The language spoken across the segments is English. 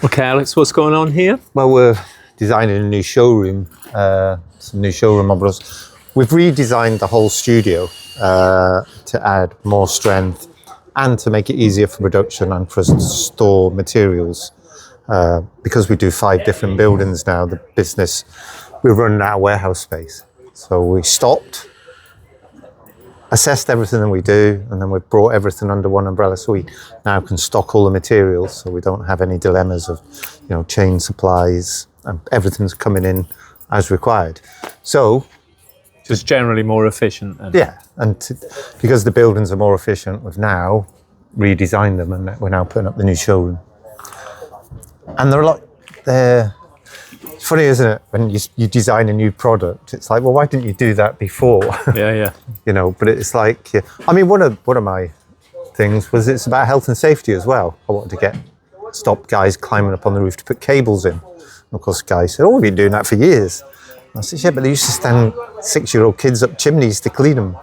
Okay, Alex, what's going on here? Well, we're designing a new showroom, some new showroom models. We've redesigned the whole studio to add more strength and to make it easier for production and for us to store materials. Because we do 5 different buildings now, the business, we're running out of warehouse space. So we stopped, assessed everything that we do, and then we've brought everything under one umbrella, so we now can stock all the materials, so we don't have any dilemmas of, chain supplies, and everything's coming in as required. So, just generally more efficient. Yeah, and because the buildings are more efficient, we've now redesigned them, and we're now putting up the new showroom. And it's funny, isn't it, when you design a new product, it's like, well, why didn't you do that before? Yeah. But it's like, I mean, one of my things was it's about health and safety as well. I wanted to stop guys climbing up on the roof to put cables in. And of course, guys said, we've been doing that for years. And I said, yeah, but they used to stand 6-year-old kids up chimneys to clean them.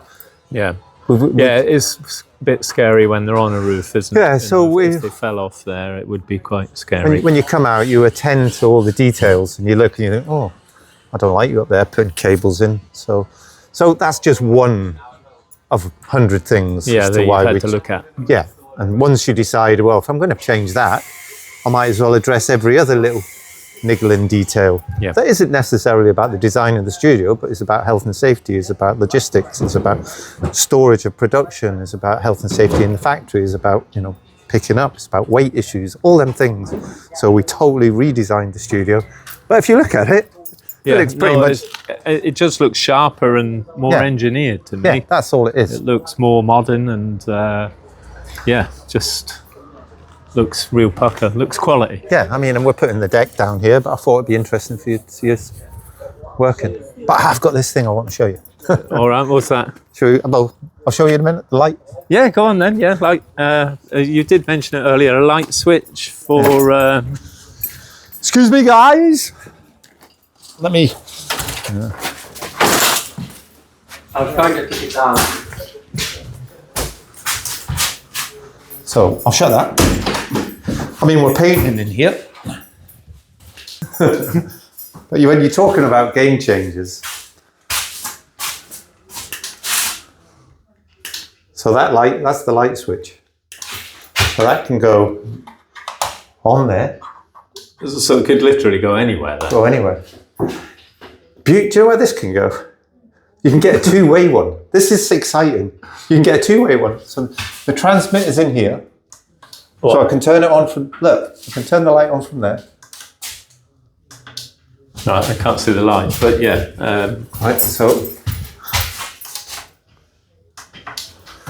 Yeah. It's a bit scary when they're on a roof, isn't it? Yeah, so if they fell off there, it would be quite scary. When you come out, you attend to all the details, and you look and you think, I don't like you up there putting cables in. So that's just one of 100 things. Yeah, that you had to look at. Yeah, and once you decide, well, if I'm going to change that, I might as well address every other little niggling detail. Yeah. That isn't necessarily about the design of the studio, but it's about health and safety, it's about logistics, it's about storage of production, it's about health and safety in the factory, it's about, picking up, it's about weight issues, all them things. So we totally redesigned the studio. But if you look at it, it looks pretty much... It just looks sharper and more engineered to me. Yeah, that's all it is. It looks more modern and, just... looks real pucker, looks quality. Yeah, I mean, and we're putting the deck down here, but I thought it'd be interesting for you to see us working. But I have got this thing I want to show you. All right, what's that? I'll show you in a minute, the light. Yeah, go on then, yeah. You did mention it earlier, a light switch for... Excuse me, guys. Let me... I'll try to keep it down. So, I'll shut that. I mean, we're painting in here. But when you're talking about game changers, so that's the light switch. So that can go on there. So it could literally go anywhere then? Go anywhere. Do you know where this can go? You can get a 2-way one. This is exciting. You can get a 2-way one. So the transmitter's in here. What? So I can turn it on from, look, I can turn the light on from there. No, I can't see the light, but yeah. Right, so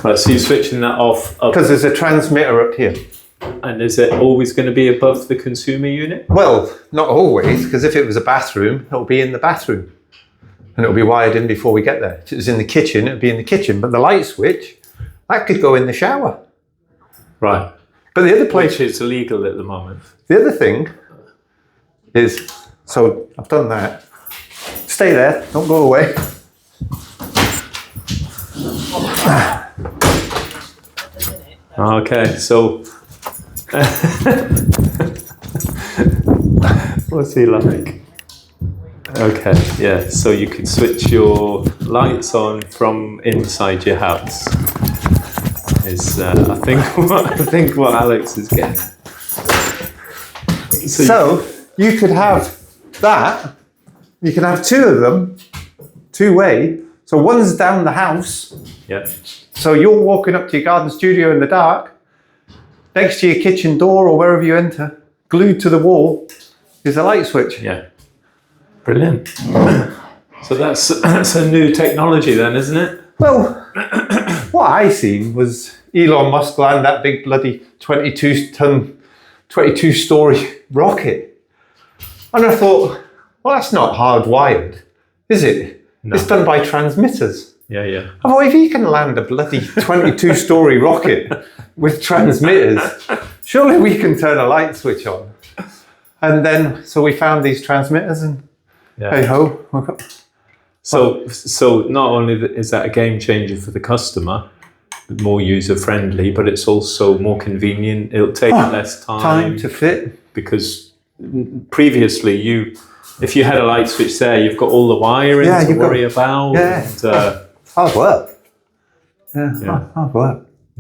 you're switching that off? Because there's a transmitter up here. And is it always going to be above the consumer unit? Well, not always, because if it was a bathroom, it'll be in the bathroom. And it'll be wired in before we get there. If it was in the kitchen, it'd be in the kitchen. But the light switch, that could go in the shower. Right. But the other place... Which is illegal at the moment. The other thing is, so I've done that. Stay there, don't go away. Okay, so... What's he like? Okay, yeah, so you could switch your lights on from inside your house. Is I think what Alex is getting. So you could have that. You can have 2 of them, 2-way. So one's down the house. Yeah. So you're walking up to your garden studio in the dark. Next to your kitchen door or wherever you enter, glued to the wall, is a light switch. Yeah. Brilliant. So that's a new technology then, isn't it? Well, what I seen was Elon Musk land that big bloody 22-story rocket. And I thought, well, that's not hardwired, is it? No. It's done by transmitters. Yeah. I thought, if he can land a bloody 22-story rocket with transmitters, surely we can turn a light switch on. And then, so we found these transmitters and hey ho. So not only is that a game changer for the customer, more user friendly, but it's also more convenient. It'll take less time to fit. because previously if you had a light switch there, you've got all the wiring to worry about. Yeah. And, hard work. Yeah, hard work.